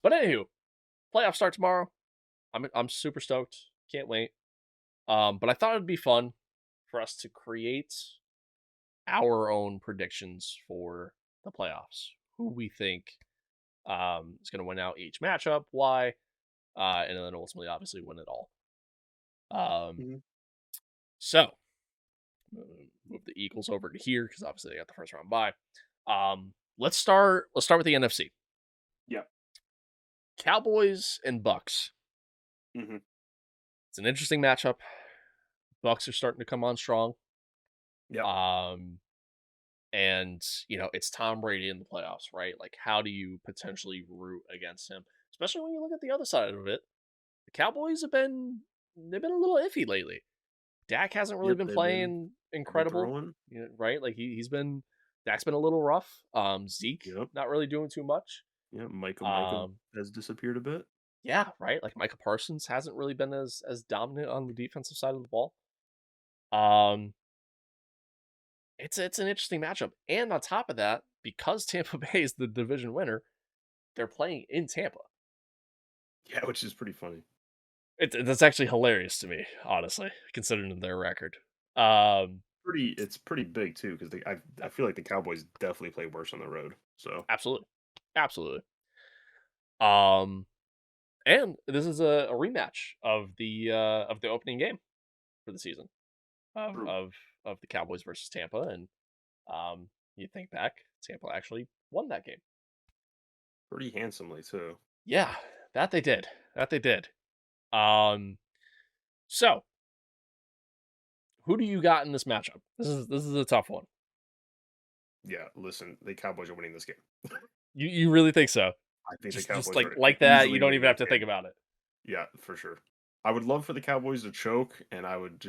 But anywho, playoffs start tomorrow. I'm super stoked. Can't wait. But I thought it'd be fun for us to create our own predictions for the playoffs. Who we think is going to win out each matchup, why, and then ultimately, obviously, win it all. Um, Mhm. so move the Eagles over to here because obviously they got the first round bye. Let's start. Let's start with the NFC. Yeah. Cowboys and Bucks. Mhm. It's an interesting matchup. Bucks are starting to come on strong. Yep. Um, and it's Tom Brady in the playoffs, right? Like, how do you potentially root against him? Especially when you look at the other side of it, the Cowboys they've been a little iffy lately. Dak hasn't really Yep. been playing They've been incredible, throwing. right? Like he's been Dak's been a little rough. Zeke Yep. not really doing too much. Yep. Micah Um, has disappeared a bit. yeah, right. Like Micah Parsons hasn't really been as dominant on the defensive side of the ball. Um, it's an interesting matchup, and on top of that, because Tampa Bay is the division winner, they're playing in Tampa. Yeah, which is pretty funny. That's actually hilarious to me, honestly, considering their record. Um, It's pretty big too because I feel like the Cowboys definitely play worse on the road. So absolutely, absolutely. Um, and this is a rematch of the opening game for the season of true. of of the Cowboys versus Tampa, and you think back, Tampa actually won that game. Pretty handsomely too. Yeah, that they did. That they did. Um, so who do you got in this matchup? This is a tough one. Yeah, listen, the Cowboys are winning this game. You really think so? I think the Just Cowboys like are like that, you easily don't winning even have this to think game. about it. Yeah, for sure. I would love for the Cowboys to choke, and I wouldn't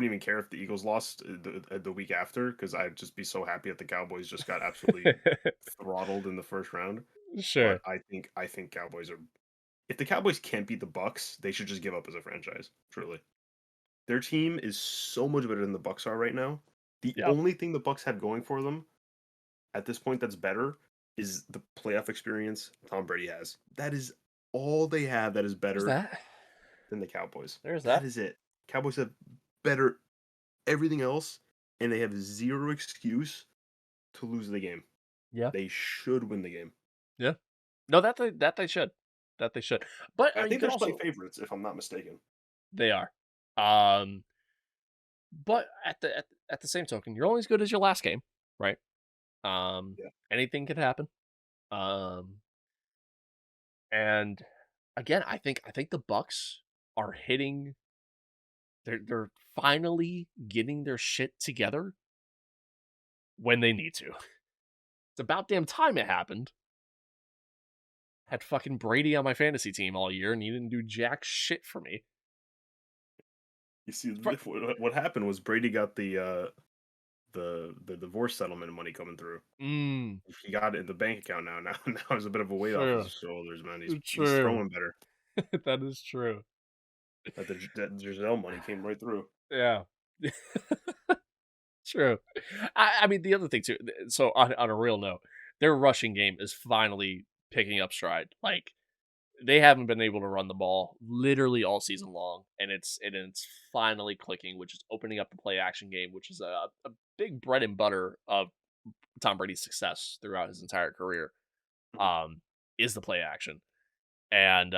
even care if the Eagles lost the week after because I'd just be so happy that the Cowboys just got absolutely throttled in the first round. But Sure. I think Cowboys are. If the Cowboys can't beat the Bucks, they should just give up as a franchise. Truly, their team is so much better than the Bucks are right now. The Yep. only thing the Bucks have going for them at this point that's better is the playoff experience Tom Brady has. That is all they have that is There's better that. than the Cowboys. There's That that. is it. Cowboys have better everything else, and they have zero excuse to lose the game. Yeah. They should win the game. Yeah. No, that they should. That they should. But I you think could they're slight also favorites, if I'm not mistaken. they are. Um, but at the same token, you're only as good as your last game, right? Yeah. Anything could happen. Um, and again, I think the Bucks are hitting. They're finally getting their shit together when they need to. It's about damn time it happened. Had fucking Brady on my fantasy team all year, and he didn't do jack shit for me. You see, Fr- what happened was Brady got the divorce settlement money coming through. Mm, He got it in the bank account now. Now there's a bit of a weight off his true. shoulders, man. He's True. throwing better. That is true. That Giselle money came right through. Yeah. True. I mean, the other thing too. So on a real note, their rushing game is finally picking up stride. Like they haven't been able to run the ball literally all season long, and it's finally clicking, which is opening up the play action game, which is a big bread and butter of Tom Brady's success throughout his entire career. Mhm. Um, is the play action, and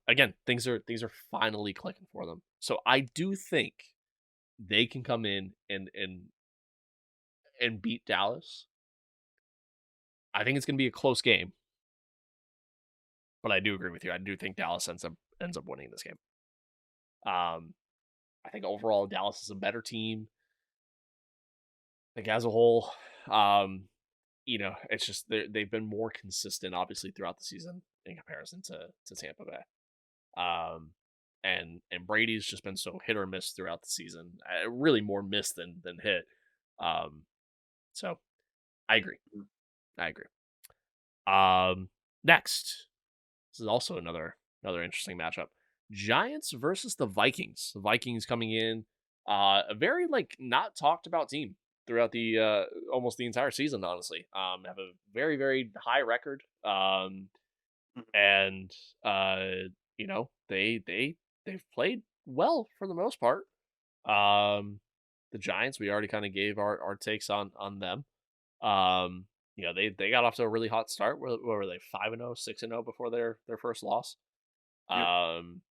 again, things are finally clicking for them. So I do think they can come in and beat Dallas. I think it's going to be a close game, but I do agree with you. I do think Dallas ends up winning this game. Um, I think overall Dallas is a better team. I think as a whole, um, it's just they've been more consistent, obviously, throughout the season in comparison to Tampa Bay. And Brady's just been so hit or miss throughout the season. Really more miss than hit. Um, so I agree. I agree. Next, this is also another interesting matchup. Giants versus the Vikings. The Vikings coming in, a very like not talked about team throughout the almost the entire season. Honestly, have a very high record. Mhm. and you know, they've played well for the most part. Um, the Giants, we already kind of gave our takes on them. Um, you know, they got off to a really hot start. What were they, 5-0, 6-0 before their first loss? Yep. Um,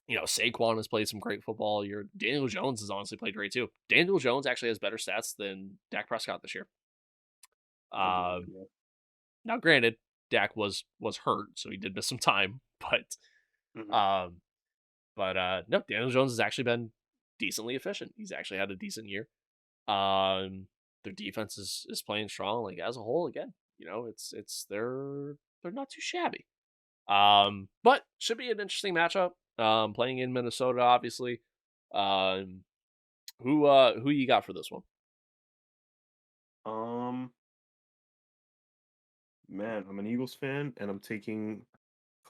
you know, Saquon has played some great football. Your Daniel Jones has honestly played great too. Daniel Jones actually has better stats than Dak Prescott this year. I believe it. Um, Yeah. Now granted, Dak was hurt, so he did miss some time, Mhm. um, no, Daniel Jones has actually been decently efficient. He's actually had a decent year. Um, their defense is playing strong, like as a whole. Again, you know, it's they're not too shabby. But should be an interesting matchup. Playing in Minnesota, obviously. Um, who you got for this one? Um, man, I'm an Eagles fan, and I'm taking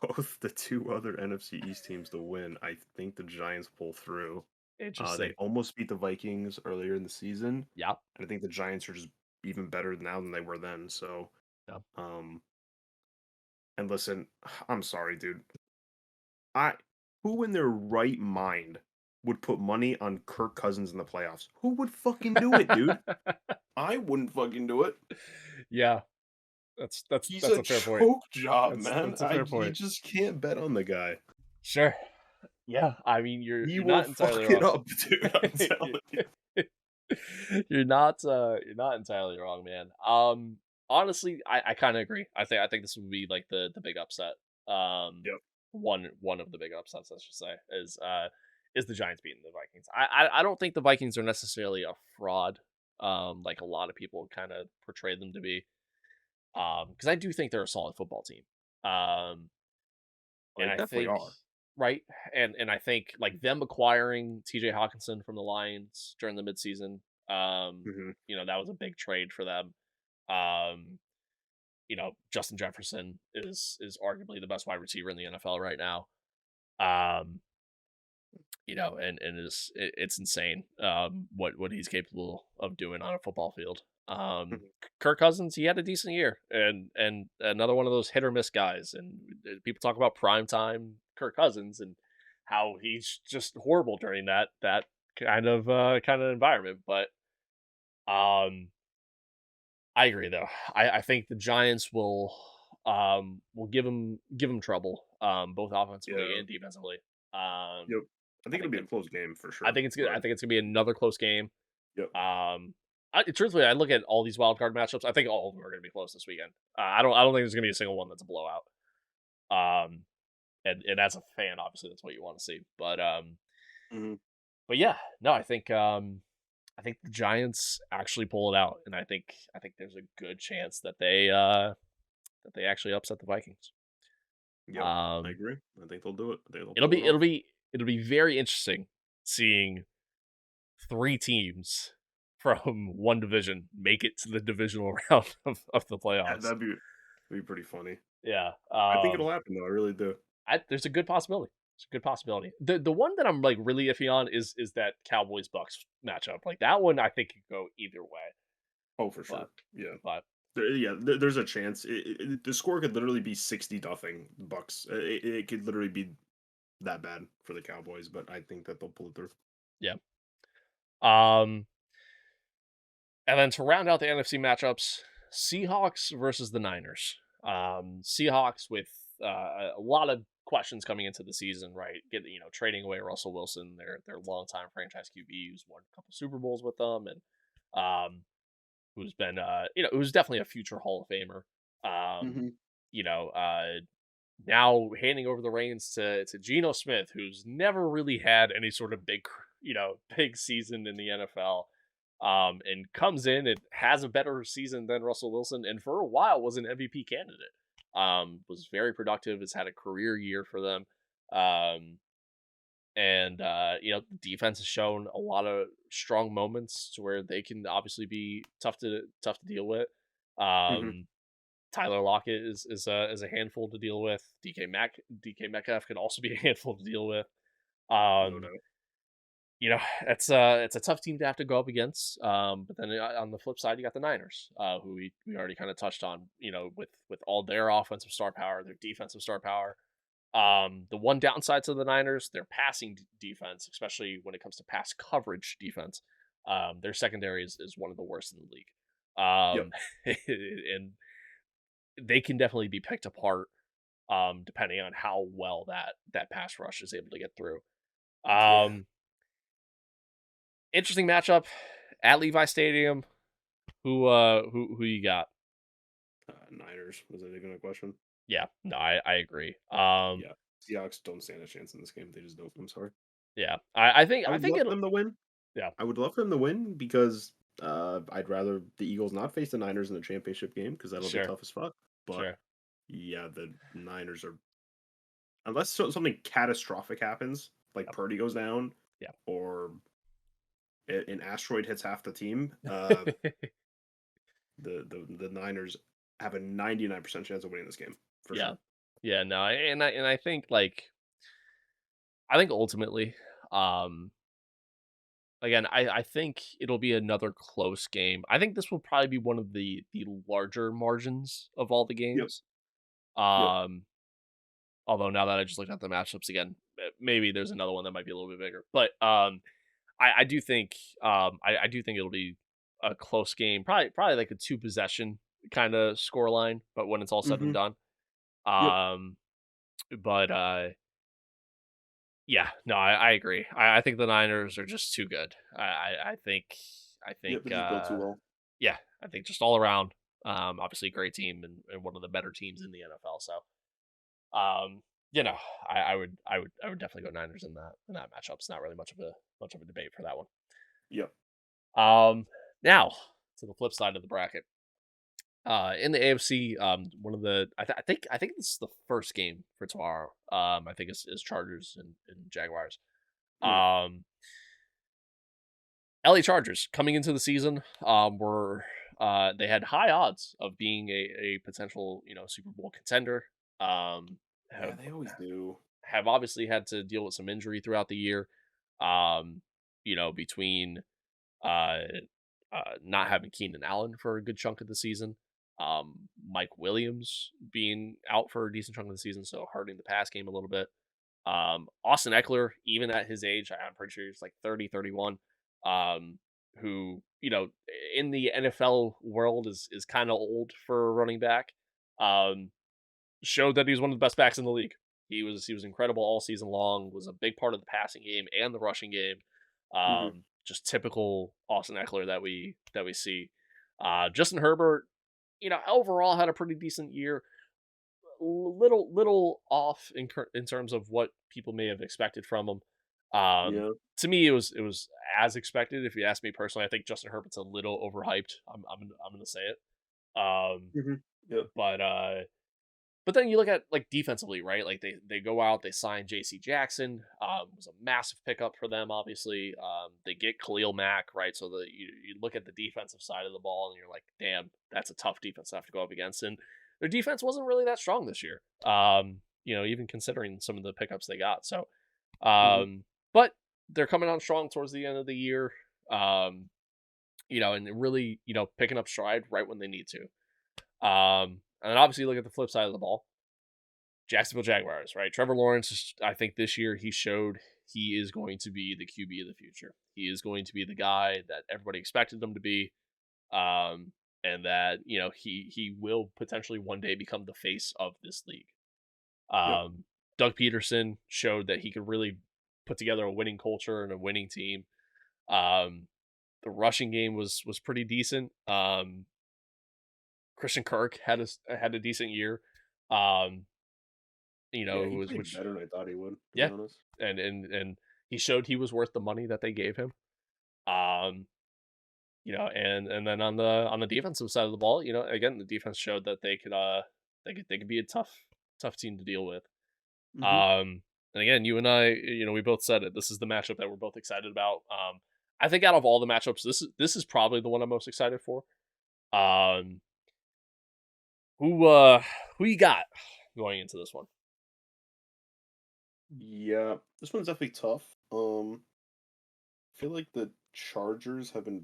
both the two other NFC East teams to win. I think the Giants pull through. They Interesting. almost beat the Vikings earlier in the season, Yeah. and I think the Giants are just even better now than they were then. So, Yeah. um, and listen, I'm sorry, dude. I who in their right mind would put money on Kirk Cousins in the playoffs? Who would fucking do it, dude? I wouldn't fucking do it. Yeah. That's that's He's that's a a fair point. choke job, That's man. that's a fair You point. just can't bet on the guy. Sure. Yeah. I mean, He you're will not entirely fuck it wrong. up, dude. I'm telling you. You're not entirely wrong, man. Honestly, I kind of agree. I think this would be like the big upset. Um, Yep. one of the big upsets, I should say, is the Giants beating the Vikings. I don't think the Vikings are necessarily a fraud. Like a lot of people kind of portray them to be. Because I do think they're a solid football team. Um, Well, and they I definitely think are. right, and I think like them acquiring T.J. Hawkinson from the Lions during the midseason, Hmm. you know, that was a big trade for them. Um, you know, Justin Jefferson is arguably the best wide receiver in the NFL right now. Um, you know, and it's insane what he's capable of doing on a football field. Hmm. Kirk Cousins, he had a decent year, and another one of those hit or miss guys. And people talk about prime time Kirk Cousins and how he's just horrible during that kind of environment. But um, I agree though. I think the Giants will give him trouble both offensively Yeah. and defensively. Um, Yep. I I think it'll think be a that close game for I sure. think it's good. I But think it's gonna be another close game. yep. Truthfully, I look at all these wild card matchups. I think all of them are gonna be close this weekend. I don't think there's gonna be a single one that's a blowout. Um, and as a fan, obviously that's what you want to see. Hmm. But yeah, no, I think the Giants actually pull it out, and I think there's a good chance that they actually upset the Vikings. Yep. I Um, agree. I think they'll do it. I think they'll pull it it'll off. be it'll be very interesting seeing three teams from one division make it to the divisional round of the Yeah, playoffs. that'd be pretty funny. Yeah. I think it'll happen though. I really do. There's a good possibility. It's a good possibility. The one that I'm like really iffy on is that Cowboys Bucks matchup. Like that one, I think could go either way. Oh, for But sure. Yeah. but There's a chance. The score could literally be 60-0 Bucks. It could literally be that bad for the Cowboys, but I think that they'll pull it through. yeah. Um, and then to round out the NFC matchups, Seahawks versus the Niners. Seahawks with a lot of questions coming into the season, right? Trading away Russell Wilson, their longtime franchise QB, who's won a couple Super Bowls with them, and um, who's been who's definitely a future Hall of Famer. Um, Hmm. you know, now handing over the reins to Geno Smith, who's never really had any sort of big season in the NFL. And comes in and has a better season than Russell Wilson, and for a while was an MVP candidate. Was very productive. Has had a career year for them. Um, and the defense has shown a lot of strong moments to where they can obviously be tough to deal with. Hmm. Um, Tyler Lockett is a handful to deal with. DK Metcalf can also be a handful to deal with. No Um, doubt. it's a tough team to have to go up against. But then on the flip side, you got the Niners, who we already kind of touched on. With all their offensive star power, their defensive star power. The one downside to the Niners, their passing defense, especially when it comes to pass coverage defense, their secondary is one of the worst in the league. Yep. And they can definitely be picked apart, depending on how well that pass rush is able to get through. Yeah. Um, Interesting matchup at Levi Stadium. Who you got? Niners. Was that even a question? Yeah, no, I agree. Yeah. Seahawks don't stand a chance in this game. They just don't. I'm sorry. Yeah, I I would think love it'll. them to win. Yeah, I would love for them to win because I'd rather the Eagles not face the Niners in the championship game because that'll be sure, tough as fuck. But sure. yeah, the Niners are unless something catastrophic happens, like Purdy goes down Yep, or an asteroid hits half the team. yeah. The Niners have a 99% chance of winning this game for Yeah. sure. Yeah, no, I think, like, I think ultimately, um, again, I think it'll be another close game. I think this will probably be one of the larger margins of all the Yep. games. Yep. Um, Although now that I just looked at the matchups again, maybe there's another one that might be a little bit bigger. But I do think I do think it'll be a close game, probably like a two possession kind of score line. But when it's all said and Mm-hmm. done, Yep. um, but yeah, no, I agree. I think the Niners are just too good. I Yep. think They're just built too well. yeah, I think just all around, obviously a great team and one of the better teams in the NFL. So um, I would definitely go Niners in that matchup. It's not really much of a debate for that one. Yep. Now to the flip side of the bracket. In the AFC, one of the I think this is the first game for tomorrow. I think is Chargers and Jaguars. Mm. Um, LA Chargers coming into the season, were they had high odds of being a potential Super Bowl contender. Yeah, Have they always do. have obviously had to deal with some injury throughout the year. Um, between uh, not having Keenan Allen for a good chunk of the season, Mike Williams being out for a decent chunk of the season, so hurting the pass game a little bit. Austin Eckler, even at his age, I'm pretty sure he's like 30, 31, who, in the NFL world is kind of old for a running back. Um, Showed that he was one of the best backs in the league. He was incredible all season long. Was a big part of the passing game and the rushing game. Mm-hmm. Just typical Austin Eckler that we see. Justin Herbert, overall had a pretty decent year. Little off in terms of what people may have expected from him. Um, Yeah. to me, it was as expected. If you ask me personally, I think Justin Herbert's a little overhyped. I'm gonna say it. Um, Mm-hmm. Yep. but but then you look at like defensively, right? Like they go out, they sign J.C. Jackson. Was a massive pickup for them. Obviously, they get Khalil Mack, right? So you look at the defensive side of the ball, and you're like, damn, that's a tough defense to have to go up against. And their defense wasn't really that strong this year. Even considering some of the pickups they got. So, Mm-hmm. but they're coming on strong towards the end of the year. Um, and really, picking up stride right when they need to. And then obviously look at the flip side of the ball. Jacksonville Jaguars, right? Trevor Lawrence, I think this year he showed he is going to be the QB of the future. He is going to be the guy that everybody expected him to be. And that, he will potentially one day become the face of this league. Yep. Doug Peterson showed that he could really put together a winning culture and a winning team. Um, the rushing game was pretty decent. Christian Kirk had a decent year. Um, Yeah, he was played which better than I thought he would, to be yeah, honest. and he showed he was worth the money that they gave him. Um, and then on the defensive side of the ball, again the defense showed that they could be a tough team to deal with. Mm-hmm. Um, and again, you and I, we both said it. This is the matchup that we're both excited about. I think out of all the matchups, this is probably the one I'm most excited for. Um, who you got going into this one? Yeah, this one's definitely tough. feel like the Chargers have been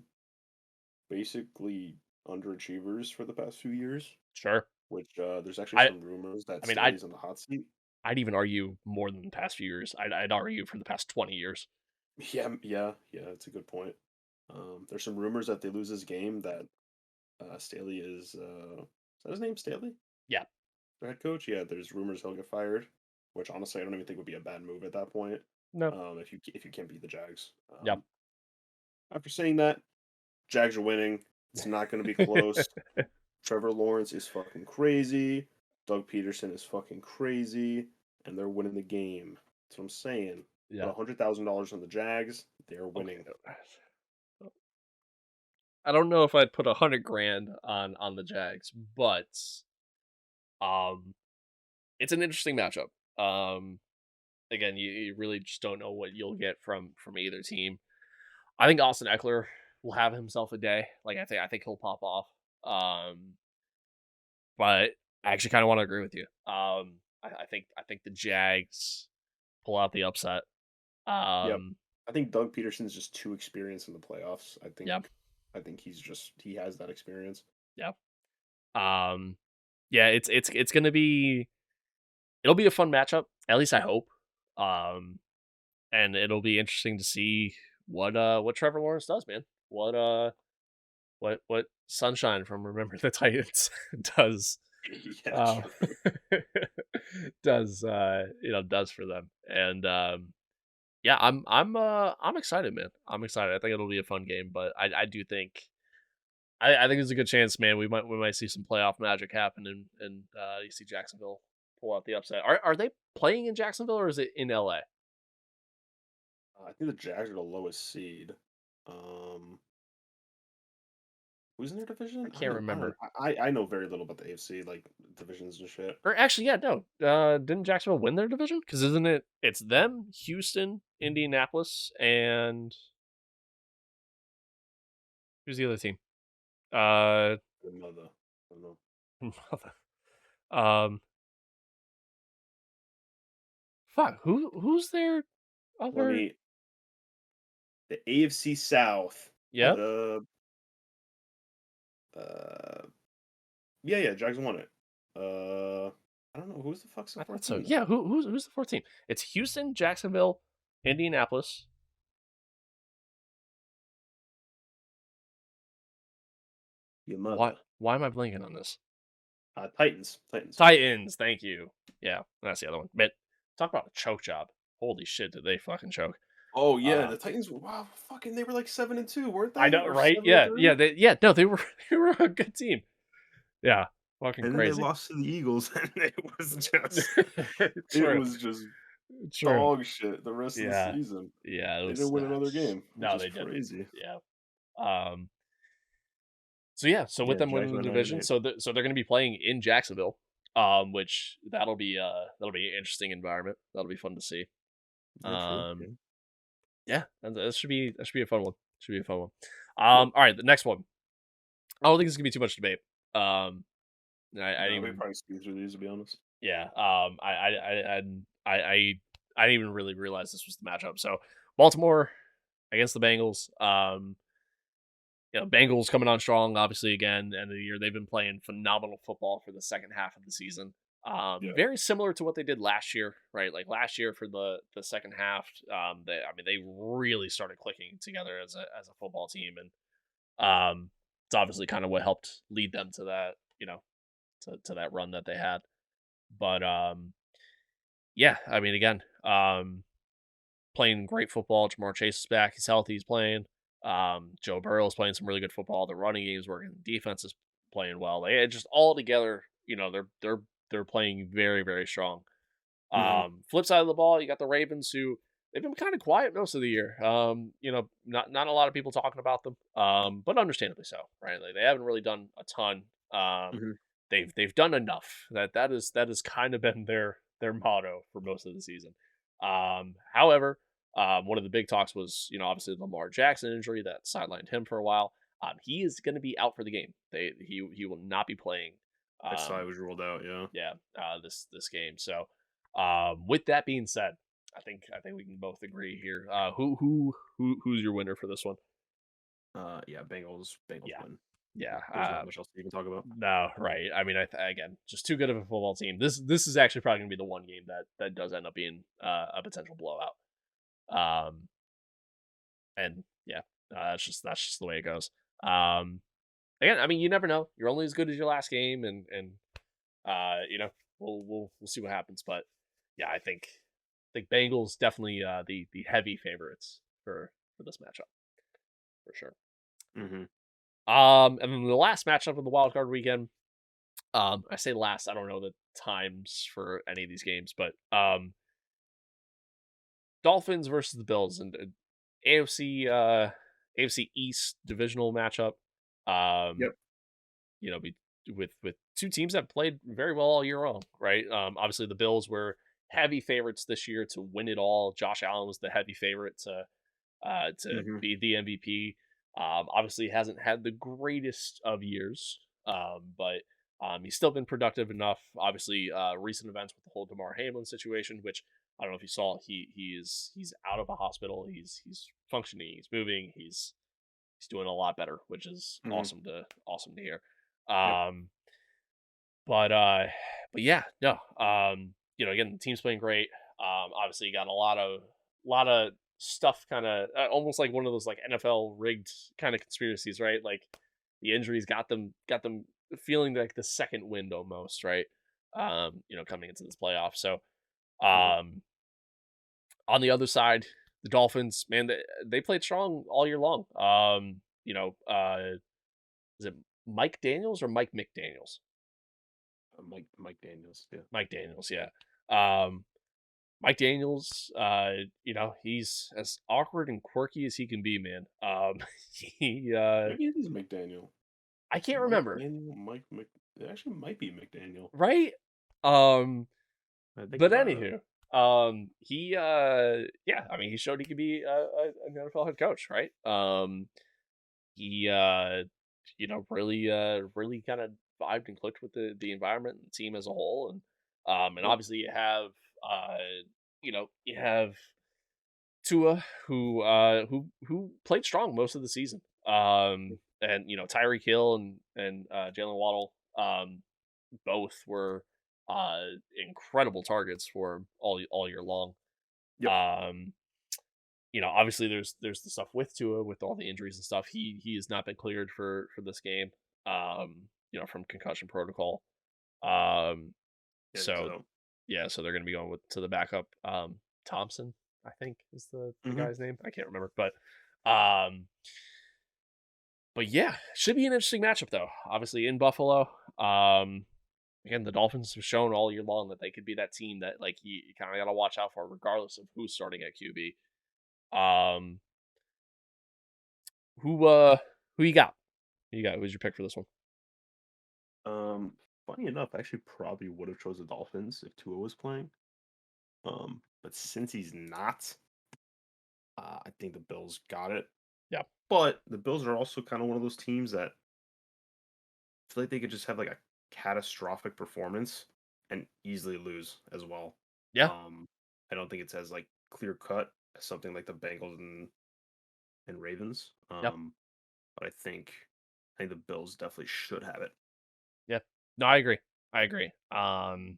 basically underachievers for the past few years, Sure. which there's actually I some rumors that I mean, I'd Staley's in the hot seat. I'd even argue more than the past few years. I'd argue for the past 20 years. Yeah, yeah, that's a good point. There's some rumors that they lose this game that Staley is that his name Staley? Yeah. Their head coach? Yeah, there's rumors he'll get fired, which honestly I don't even think would be a bad move at that point. No. If you can't beat the Jags. Yep. After saying that, Jags are winning. It's not going to be close. Trevor Lawrence is fucking crazy. Doug Peterson is fucking crazy, and they're winning the game. That's what I'm saying. Yeah. Put $100,000 on the Jags. They're Okay. winning. I don't know if I'd put 100 grand on the Jags, but um, it's an interesting matchup. Um, again, you really just don't know what you'll get from either team. I think Austin Eckler will have himself a day. Like I think he'll pop off. Um, but I actually kind of want to agree with you. I think the Jags pull out the upset. Yep. Um, I think Doug Peterson's just too experienced in the playoffs. yeah, I think he has that experience. yeah. Um, yeah, it's gonna be it'll be a fun matchup. At least I hope. Um, and it'll be interesting to see what Trevor Lawrence does, man. What Sunshine from Remember the Titans does Yeah, uh true. does for them. And yeah, I'm excited, man. I'm excited. I think it'll be a fun game, but I do think I think there's a good chance, man. We might see some playoff magic happen, and you see Jacksonville pull out the upset. Are they playing in Jacksonville or is it in LA? I think the Jags are the lowest seed. Um, who's in their I division? can't I don't. remember. I know very little about the AFC like divisions and shit. Or actually, yeah, no. Didn't Jacksonville win their division? Because isn't it? It's them, Houston, Indianapolis, and who's the other team? Uh, Another. I don't know. um, fuck. Who's their Let other? me. The AFC South. Yep, The uh. Yeah, Jags won it. I don't know who's the fuck's the I fourth thought so. team then. Yeah, who's the fourth team? It's Houston, Jacksonville, Indianapolis. Your Why? mother. Why am I blanking on this? Titans. Titans. Titans. Thank you. Yeah, that's the other one. But talk about a choke job. Holy shit, did they fucking choke? Oh yeah, Uh, the Titans. Wow, fucking, they were like 7-2, weren't I they? know, Or right? seven and Yeah, yeah, three, no, they were they were a good team. Yeah, fucking and then they crazy. lost to the Eagles, and it True, was just true. dog shit the rest of the Yeah, season. yeah. It They was didn't win another game, which no, is they didn't. crazy. Yeah. Um. So yeah. So with Yeah, them Jags winning the went nine and division, eight. so they're going to be playing in Jacksonville. Which that'll be an interesting environment. That'll be fun to see. Yeah, true. Yeah. Um. Yeah, that should be a fun one. Should be a fun one. Yep. All right, the next one. I don't think it's gonna be too much debate. Um. I didn't No, we even probably squeezed through these to be honest. yeah. I didn't even really realize this was the matchup. So Baltimore against the Bengals. Bengals coming on strong, obviously again, end of the year. They've been playing phenomenal football for the second half of the season. Yeah. Very similar to what they did last year, right? Like last year for the second half, they really started clicking together as a football team, and it's obviously kind of what helped lead them to that, to that run that they had. But yeah, I mean, again, playing great football. Jamar Chase is back. He's healthy. He's playing. Joe Burrow is playing some really good football. The running game is working. The defense is playing well. They just all together, they're playing very very strong. Hmm. Flip side of the ball, you got the Ravens who they've been kind of quiet most of the year. Not a lot of people talking about them. But understandably so, right? Like they haven't really done a ton. Um, Hmm. they've done enough. That has kind of been their motto for most of the season. However, one of the big talks was, obviously the Lamar Jackson injury that sidelined him for a while. He is going to be out for the game. He will not be playing. I saw it Um, was ruled out. Yeah. yeah, this game. So, with that being said, I think we can both agree here. Who's your winner for this one? Yeah, Bengals Yeah, win. yeah. There's not much else to even talk about. No, right. I mean, again, just too good of a football team. This is actually probably gonna be the one game that does end up being a potential blowout. Um, and yeah, that's just the way it goes. Um, again, I mean, you never know. You're only as good as your last game, and we'll see what happens. But yeah, I think Bengals definitely the heavy favorites for this matchup for sure. Hmm. And then the last matchup of the wild card weekend. I say last. I don't know the times for any of these games, but Dolphins versus the Bills and AFC East divisional matchup. Um, Yep. with two teams that played very well all year long, right? Obviously the Bills were heavy favorites this year to win it all. Josh Allen was the heavy favorite to Hmm. be the MVP. Obviously hasn't had the greatest of years, but he's still been productive enough. Obviously, recent events with the whole Damar Hamlin situation, which I don't know if you saw, he's out of a hospital. He's functioning. He's moving. He's doing a lot better, which is Hmm. awesome to hear. Yep. Um, but uh, but yeah, no. Again, the team's playing great. Obviously, you got a lot of stuff, kind of almost like one of those like NFL rigged kind of conspiracies, right? Like the injuries got them feeling like the second wind almost, right? Coming into this playoff. So, Hmm. um, on the other side, the Dolphins, man, they played strong all year long. Is it Mike Daniels or Mike McDaniels? Mike Daniels. Yeah. Mike Daniels, yeah. Um, Mike Daniels, he's as awkward and quirky as he can be, man. He, Maybe it is McDaniel. I can't Mike remember, Daniel. It actually might be McDaniel. right? Um, I think but about it. anywho, yeah, I mean, he showed he could be an NFL head coach, right? He, really kind of vibed and clicked with the environment and the team as a whole, and Yep. obviously you have Tua, who played strong most of the season. And Tyreek Hill and Jalen Waddle, both were uh incredible targets for him all year long. Yep. Um, obviously there's the stuff with Tua with all the injuries and stuff. He has not been cleared for this game. From concussion protocol. Um, Yeah, he's so out. yeah, so they're gonna be going to the backup. Thompson, I think is the Hmm. guy's name. I can't remember, um, but yeah, should be an interesting matchup though. Obviously in Buffalo. Again, the Dolphins have shown all year long that they could be that team that like you kind of got to watch out for, regardless of who's starting at QB. Um, who who you got? Who you got? Who's your pick for this one? Um, Funny enough, I actually probably would have chose the Dolphins if Tua was playing. But since he's not, I think the Bills got it. Yeah, But the Bills are also kind of one of those teams that feel like they could just have like a catastrophic performance and easily lose as well. yeah, Um, I don't think it's as like clear cut as something like the Bengals and Ravens. yeah, But I think the Bills definitely should have it. yeah. No, I agree. I agree. And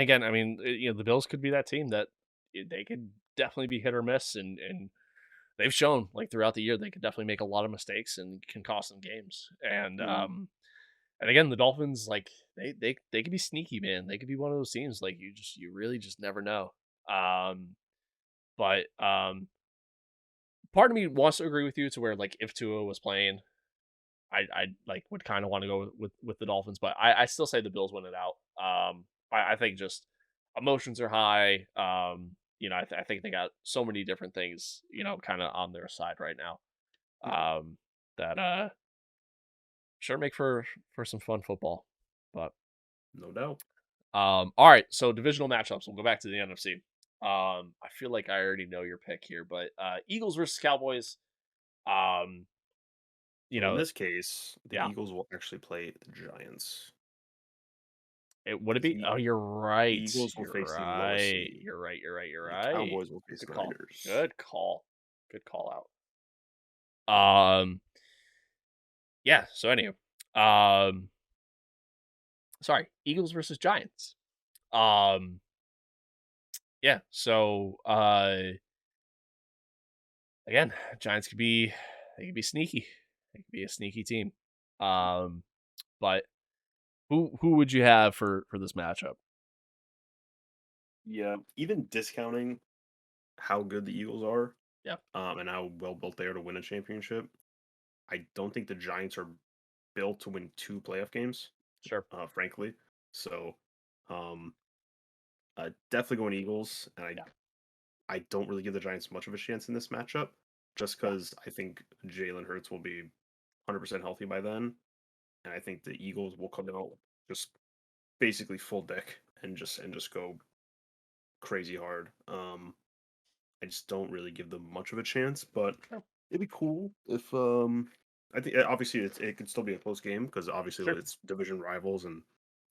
again, I mean, the Bills could be that team that they could definitely be hit or miss, and they've shown like throughout the year they could definitely make a lot of mistakes and can cost them games. And Mhm. and again, the Dolphins, like they could be sneaky, man. They could be one of those teams like you really just never know. Um, but part of me wants to agree with you to where like if Tua was playing, I like would kind of want to go with the Dolphins, but I still say the Bills win it out. I think just emotions are high. I think they got so many different things, kind of on their side right now. Yep. That sure make for some fun football. But No doubt. all right, so divisional matchups. We'll go back to the NFC. I feel like I already know your pick here, but Eagles versus Cowboys. Um, you So in know, this case, the yeah, Eagles will actually play the Giants. It would it be? The Oh, you're right. Eagles will You're face the lowest right. seed. You're right. You're right. You're The right. Cowboys will face Good the call. Niners. Good call. Good call out. Yeah. So anyway, um, sorry, Eagles versus Giants. Um, yeah. So again, Giants could be they could be sneaky. They could be a sneaky team. Um, but who would you have for this matchup? Yeah, even discounting how good the Eagles are, Yeah. and how well built they are to win a championship, I don't think the Giants are built to win 2 playoff games, Sure. frankly. So, um, definitely going Eagles, and Yeah. I don't really give the Giants much of a chance in this matchup, just Yeah. because I think Jalen Hurts will be 100% healthy by then, and I think the Eagles will come out just basically full deck and just go crazy hard. I just don't really give them much of a chance, but Sure. it'd be cool if I think obviously it could still be a close game because obviously Sure. it's division rivals and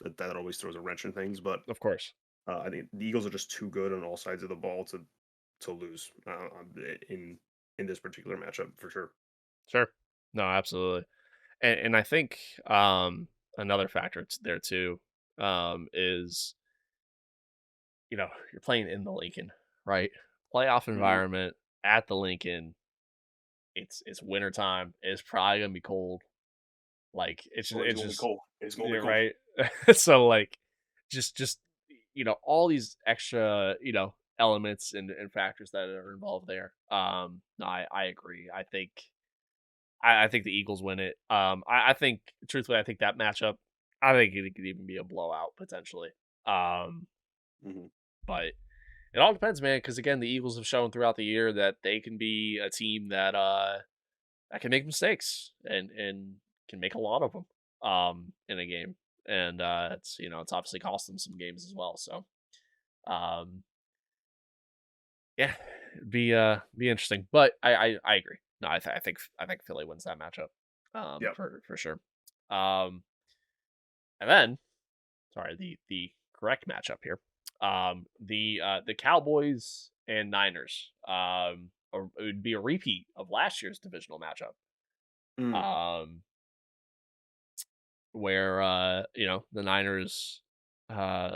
that always throws a wrench in things. But Of course. I think the Eagles are just too good on all sides of the ball to lose in this particular matchup for sure. Sure. No, absolutely. And I think another factor there too is you're playing in the Lincoln, right? Playoff Hmm. environment at the Lincoln. It's wintertime. It's probably gonna be cold. Like Oh, it's it's gonna be just cold. It's gonna yeah, be cold. right. So like just all these extra elements and factors that are involved there. No, I agree. I think the Eagles win it. I think truthfully, I think that matchup, I think it could even be a blowout potentially. Um, Hmm. but it all depends, man. Because again, the Eagles have shown throughout the year that they can be a team that can make mistakes and can make a lot of them in a game, and it's obviously cost them some games as well. So um, yeah, be interesting. But I agree. No, I think Philly wins that matchup. Yep. For sure. Um, and then sorry, the correct matchup here. The Cowboys and Niners. It would be a repeat of last year's divisional matchup. Mm. Um, where the Niners, uh,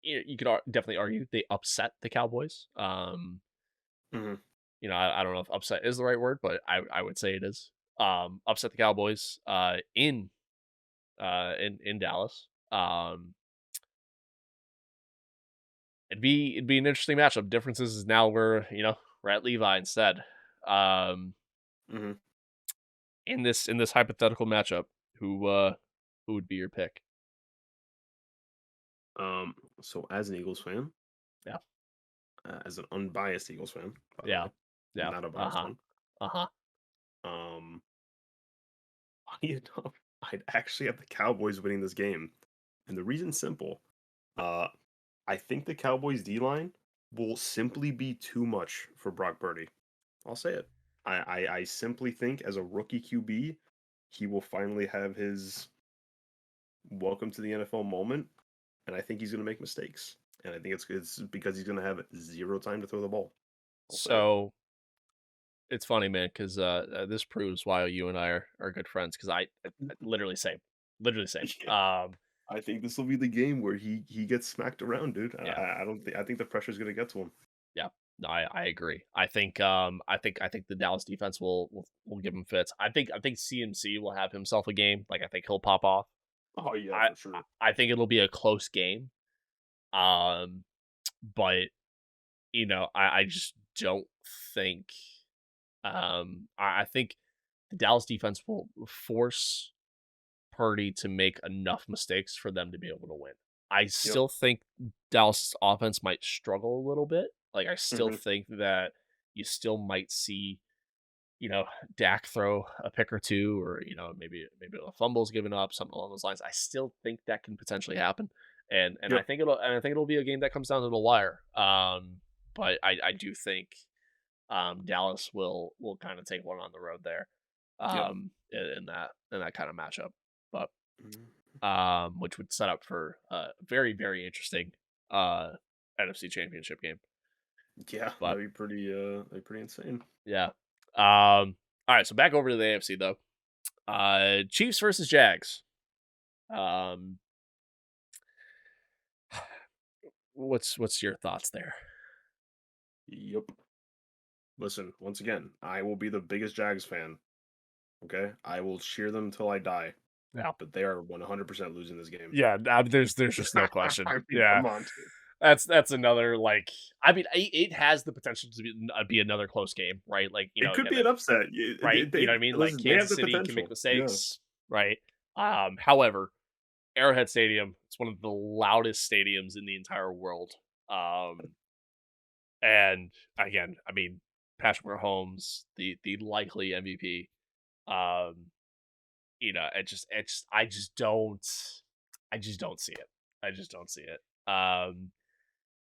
you could definitely argue they upset the Cowboys. Hmm. I don't know if upset is the right word, but I would say it is. Upset the Cowboys in Dallas. It'd be an interesting matchup. Differences is now we're at Levi instead. Um, Hmm. in this hypothetical matchup, who would be your pick? Um. So as an Eagles fan, Yeah, as an unbiased Eagles fan, by the yeah, way, yeah. not a Uh biased huh. one. Uh huh. Um, you know, I'd actually have the Cowboys winning this game, and the reason's simple. Uh, I think the Cowboys D line will simply be too much for Brock Purdy. I'll say it. I simply think as a rookie QB, he will finally have his welcome to the NFL moment, and I think he's going to make mistakes. And I think it's because he's going to have zero time to throw the ball. I'll say it. So it's funny, man, because this proves why you and I are good friends. Because I literally same. Yeah. I think this will be the game where he gets smacked around, dude. Yeah, I don't think I think the pressure's gonna get to him. yeah. No, I agree. I think the Dallas defense will give him fits. I think CMC will have himself a game. Like I think he'll pop off. Oh yeah, I for sure. I think it'll be a close game. Um, but I just don't think. I think the Dallas defense will force Purdy to make enough mistakes for them to be able to win. I Yep. still think Dallas' offense might struggle a little bit. Like I still Hmm. think that you still might see Dak throw a pick or two, or maybe a fumble's given up, something along those lines. I still think that can potentially happen, and I Yep. think it'll be a game that comes down to the wire. But I do think Dallas will kind of take one on the road there, Yep. in that kind of matchup. But Mhm. which would set up for a very, very interesting uh, NFC Championship game. Yeah, But that'd be pretty insane. yeah. All right, so back over to the AFC though. Chiefs versus Jags. Um, what's your thoughts there? Yep. Listen, once again, I will be the biggest Jags fan. Okay, I will cheer them till I die, Yeah. but they are 100% losing this game. Yeah, there's just no question. I mean, Yeah, come on, dude. that's another like. I mean, it has the potential to be another close game, right? Like It could again, be an upset. right? You know what I mean? Like Listen, they have Kansas the City can make potential. Yeah. mistakes, right? However, Arrowhead Stadium, it's one of the loudest stadiums in the entire world. Um, and again, I mean, Patrick Mahomes, the likely MVP. Um, I just don't see it. I just don't see it.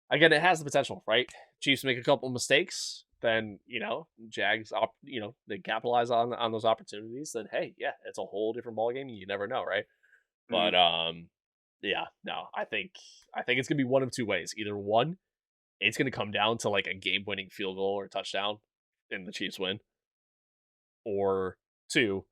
Again, it has the potential, right? Chiefs make a couple mistakes, then Jags, they capitalize on those opportunities. Then hey, yeah, it's a whole different ballgame. You never know, right? But Mhm. yeah, no, I think it's gonna be one of two ways. Either one, it's gonna come down to like a game-winning field goal or touchdown, and the Chiefs win, or two,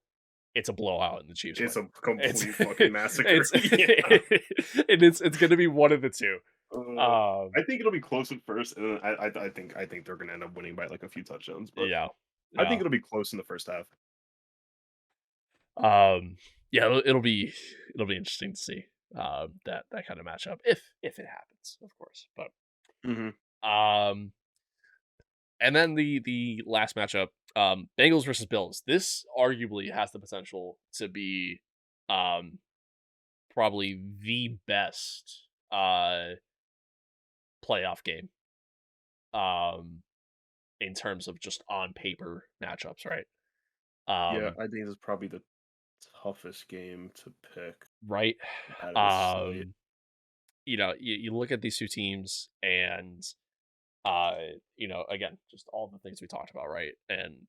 it's a blowout and the Chiefs It's win. a It's complete fucking massacre. it's Yeah. and it's gonna be one of the two. I think it'll be close at first, and then I think they're gonna end up winning by like a few touchdowns, but Yeah, I think yeah. it'll be close in the first half. Um, yeah, it'll be interesting to see that kind of matchup if it happens, of course. But Hmm. um, and then the last matchup, Bengals versus Bills. This arguably has the potential to be um probably the best playoff game in terms of just on paper matchups, right? Yeah, Um, I think this is probably the toughest game to pick right. out of this slate. Um, you look at these two teams and uh, again, just all the things we talked about, right? And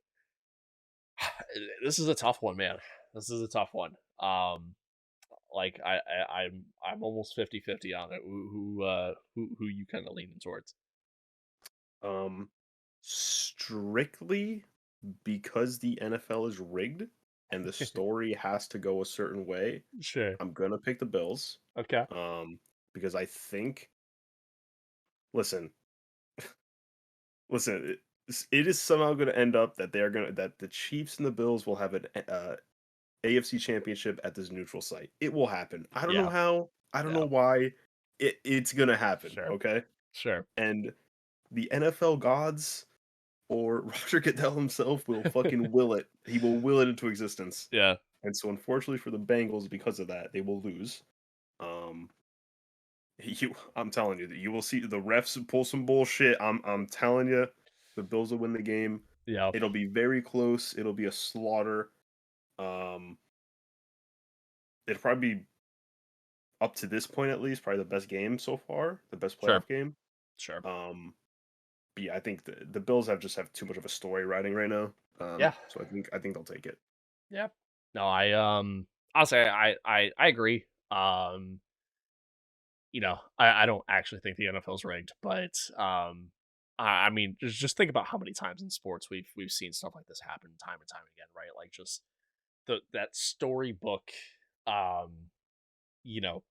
this is a tough one, man. This is a tough one. Like I'm almost 50-50 on it. Who you kind of leaning towards? Um, Strictly because the NFL is rigged and the story has to go a certain way, Sure. I'm gonna pick the Bills. Okay. Um, because I think, listen, listen, it is somehow going to end up that that the Chiefs and the Bills will have an AFC Championship at this neutral site. It will happen. I don't know Yeah. how. I don't know Yeah. why. It's gonna happen. Sure. Okay, Sure. and the NFL gods or Roger Goodell himself will fucking will it. He will will it into existence. Yeah. And so, unfortunately for the Bengals, because of that, they will lose. Um, I'm telling you that you will see the refs pull some bullshit. I'm telling you, the Bills will win the game. Yeah. It'll be very close. It'll be a slaughter. Um, it'll probably be up to this point at least, probably the best game so far, the best Sure. playoff game. Sure. Um, but yeah, I think the Bills have too much of a story riding right now. Yeah. So I think they'll take it. Yeah. No, I'll say I agree. I don't actually think the NFL's rigged, but I mean, just think about how many times in sports we've seen stuff like this happen time and time again, right? Like just that storybook, um, you know,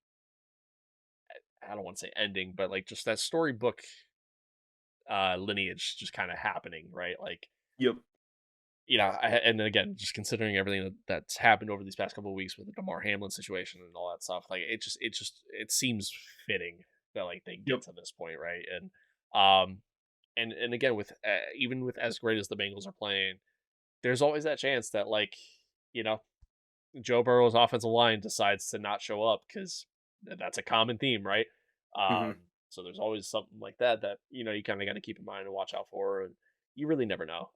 I don't want to say ending, but like just that storybook lineage just kind of happening, right? Like Yep. and again, just considering everything that's happened over these past couple of weeks with the Damar Hamlin situation and all that stuff, like it seems fitting that like they get Yep. to this point, right? Um, and again, with even with as great as the Bengals are playing, there's always that chance that like you know Joe Burrow's offensive line decides to not show up because that's a common theme, right? Hmm. So there's always something like that you kind of got to keep in mind and watch out for, and you really never know.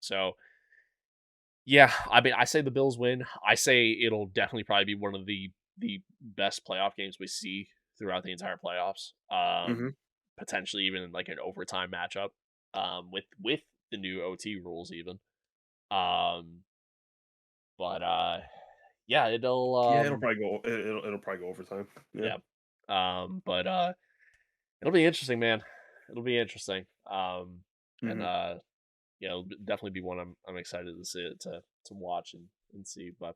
So yeah, I mean, I say the Bills win. I say it'll definitely probably be one of the best playoff games we see throughout the entire playoffs. Hmm. Potentially even like an overtime matchup. With the new OT rules even. Um, but yeah, Yeah, it'll probably go overtime. Yeah. yeah. But it'll be interesting, man. It'll be interesting. And Hmm. yeah, it'll definitely be one I'm excited to see it to watch and see. But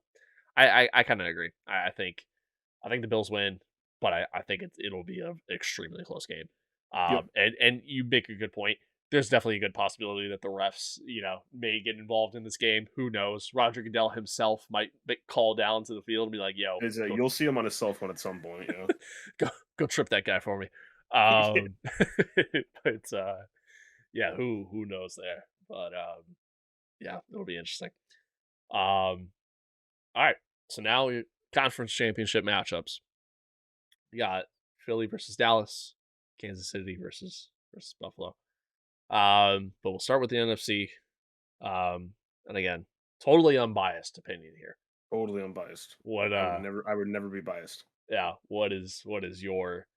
I kind of agree. I think the Bills win, but I think it'll be an extremely close game. Yep. And you make a good point. There's definitely a good possibility that the refs, may get involved in this game. Who knows? Roger Goodell himself might call down to the field and be like, "Yo, go You'll see him on his cell phone at some point. Yeah. go go trip that guy for me." Yeah. Um, but yeah, who knows there? But yeah, it'll be interesting. Um, all right, so now conference championship matchups. We got Philly versus Dallas, Kansas City versus Buffalo. But we'll start with the NFC. And again, totally unbiased opinion here. Totally unbiased. What I would never be biased. yeah, what is your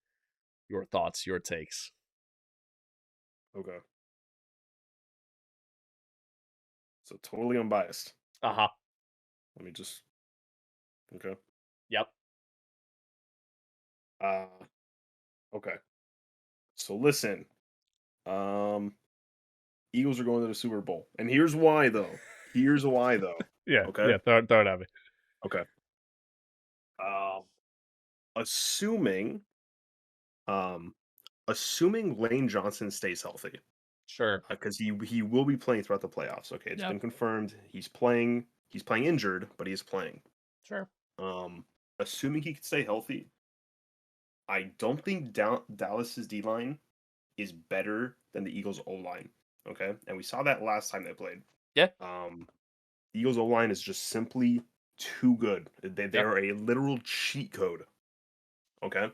thoughts, your takes? Okay. So totally unbiased. Uh-huh. Let me just. Okay. Yep. Uh. Okay. So listen. Um. Eagles are going to the Super Bowl, and here's why though. Here's why though. Yeah, Okay. yeah, throw it at me. Okay. Um. Assuming. Um. Assuming Lane Johnson stays healthy, Sure. because he will be playing throughout the playoffs. Okay, it's Yep. been confirmed. He's playing. He's playing injured, but he's playing. Sure. Um. Assuming he can stay healthy, I don't think Dallas's D line is better than the Eagles' O line. Okay, and we saw that last time they played. Yeah. Um, the Eagles' O line is just simply too good. They Yeah. are a literal cheat code. Okay,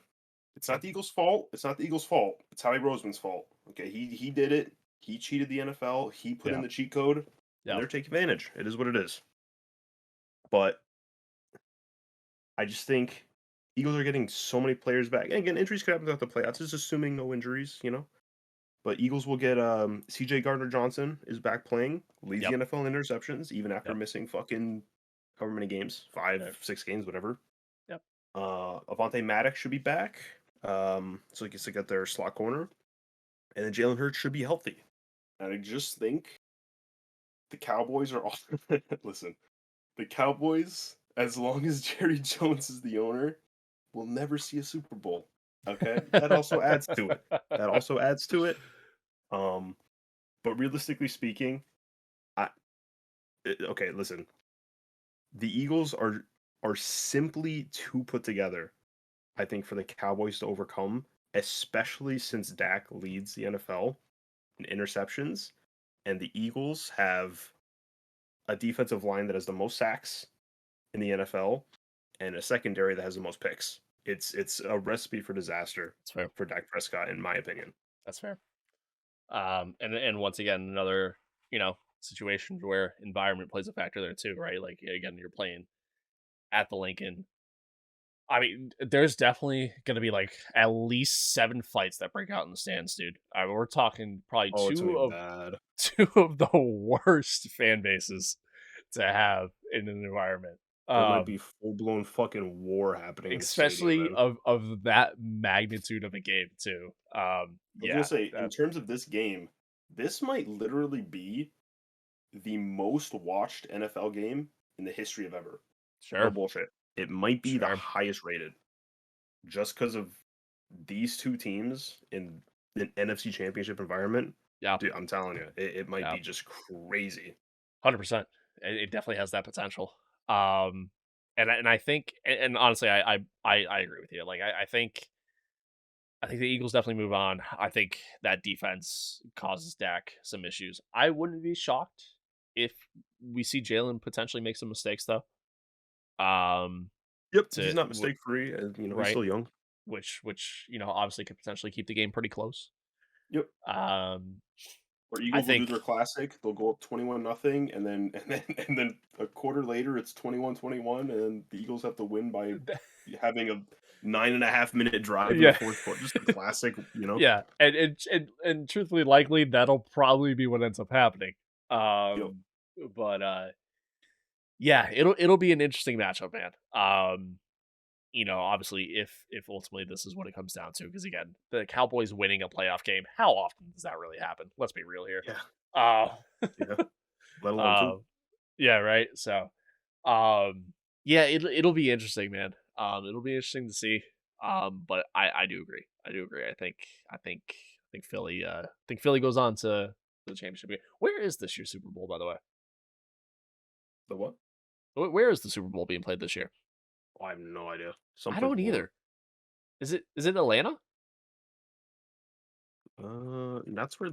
it's Yep. not the Eagles' fault. It's not the Eagles' fault. It's Howie Roseman's fault. Okay, he did it. He cheated the NFL. He put in Yeah. the cheat code, and Yeah. they're taking advantage. It is what it is. But I just think Eagles are getting so many players back. And again, injuries could happen throughout the playoffs. Just assuming no injuries, you know. But Eagles will get CJ Gardner Johnson is back playing, leads the Yep. NFL in interceptions, even after Yep. missing fucking however many games, five, Yep. 6 games, whatever. Yep. Avante Maddox should be back. So I guess they got their slot corner. And then Jalen Hurts should be healthy. And I just think the Cowboys are all listen, the Cowboys, as long as Jerry Jones is the owner, will never see a Super Bowl. Okay? That also adds to it. That also adds to it. Um, but realistically speaking, I okay, listen. The Eagles are simply too put together, I think, for the Cowboys to overcome, especially since Dak leads the NFL in interceptions, and the Eagles have a defensive line that has the most sacks in the NFL and a secondary that has the most picks. It's a recipe for disaster That's fair. for Dak Prescott, in my opinion. That's fair. And once again, another situation where environment plays a factor there too, right? Like again, you're playing at the Lincoln. I mean, there's definitely going to be like at least 7 fights that break out in the stands, dude. I mean, we're talking probably Oh, it's gonna two be of bad. two of the worst fan bases to have in an environment. There might Um, be full blown fucking war happening in the stadium, Especially man. of that magnitude of a game too. I was gonna Yeah, say, in that terms of this game, this might literally be the most watched NFL game in the history of ever. No sure, bullshit. It might be the sure, highest rated just because of these two teams in an NFC championship environment. yeah, Dude, I'm telling you, it might yeah, be just crazy. 100%. It definitely has that potential. Um, and I think, and honestly, I agree with you. Like I think the Eagles definitely move on. I think that defense causes Dak some issues. I wouldn't be shocked if we see Jalen potentially make some mistakes though. Um, Yep, he's to not mistake free, and he's right, still young. which obviously could potentially keep the game pretty close. Yep. Um, Or I Eagles will do think their classic. They'll go up 21 nothing, and then and then a quarter later it's 21-21, and the Eagles have to win by having a 9.5 minute drive in the yeah. fourth quarter. Just the classic, you know. Yeah, and truthfully, likely that'll probably be what ends up happening. Yep. Um, but Yeah, it'll be an interesting matchup, man. Obviously, if ultimately this is what it comes down to, because again, the Cowboys winning a playoff game, how often does that really happen? Let's be real here. Yeah, Uh, yeah. Let alone uh, two. yeah, right. So, yeah, it'll be interesting, man. It'll be interesting to see. But I do agree. I do agree. I think Philly goes on to the championship game. Where is this year's Super Bowl, by the way? The what? Where is the Super Bowl being played this year? Oh, I have no idea. I Someplace don't warm. either. Is it Atlanta?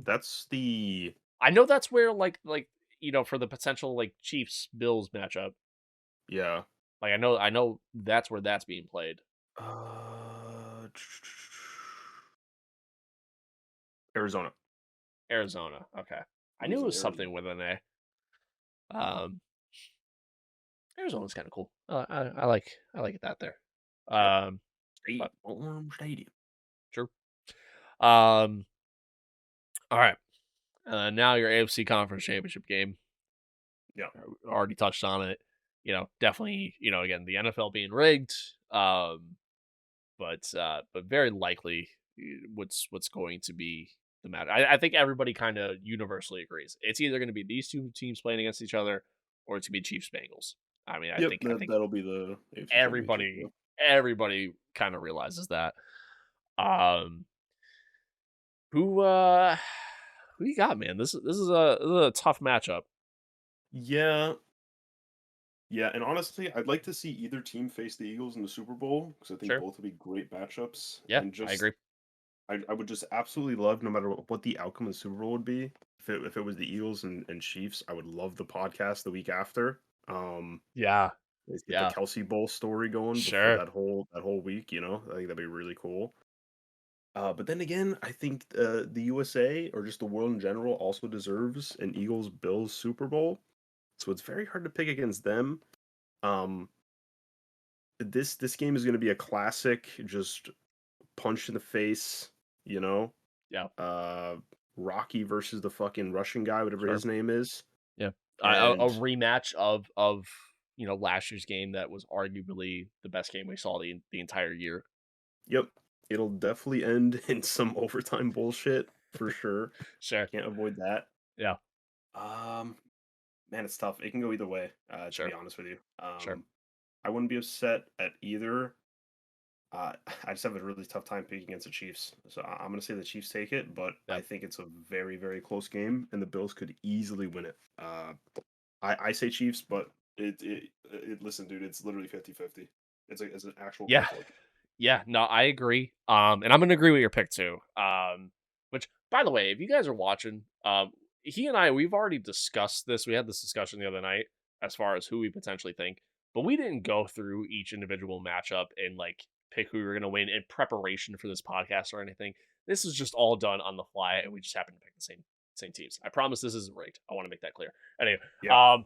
That's the I know that's where for the potential like Chiefs Bills matchup. yeah. Like I know that's where that's being played. Uh, Arizona. Arizona. Okay. I It knew is it in was something Arizona. with an A. Um Arizona's kind of cool. I like it that there. Yep. Um Stadium. but Warm stadium. true. Um all right. Now your AFC Conference Championship game. Yeah. Already touched on it. Definitely, again, the NFL being rigged. But very likely what's going to be the matter. I think everybody kind of universally agrees. It's either going to be these two teams playing against each other, or it's going to be Chiefs Bengals. I mean, I Yep. think I That think that'll be the AFC Championship. Yeah. everybody kind of realizes that. Um, who who you got, man? This is a tough matchup. Yeah. Yeah, and honestly, I'd like to see either team face the Eagles in the Super Bowl because I think Sure. both would be great matchups. Yeah, And I just, agree. I would just absolutely love, no matter what the outcome of the Super Bowl would be, if it was the Eagles and Chiefs, I would love the podcast the week after. Yeah, Let's get the yeah, Kelsey Bowl story going before sure, that whole week. I think that'd be really cool. But then again, I think the USA or just the world in general also deserves an Eagles Bills Super Bowl. So it's very hard to pick against them. Um, this game is going to be a classic, just punch in the face. You know, yeah, uh, Rocky versus the fucking Russian guy, whatever sure. his name is, Yeah, a and rematch of last year's game that was arguably the best game we saw the entire year. yep, it'll definitely end in some overtime bullshit for sure. Sure. Can't avoid that. Yeah. Um, Man, it's tough. It can go either way. To be Sure. honest with you, Sure. I wouldn't be upset at either. I just have a really tough time picking against the Chiefs, so I'm gonna say the Chiefs take it, but Yeah. I think it's a very, very close game, and the Bills could easily win it. I say Chiefs, but listen, dude, it's literally 50-50. It's an actual coin Yeah. flip. Yeah. No, I agree. And I'm gonna agree with your pick too. Which, by the way, if you guys are watching, he and I, we've already discussed this. We had this discussion the other night as far as who we potentially think, but we didn't go through each individual matchup and like pick who we were gonna win in preparation for this podcast or anything. This is just all done on the fly, and we just happen to pick the same teams. I promise this isn't rigged. I want to make that clear. Anyway, Yeah.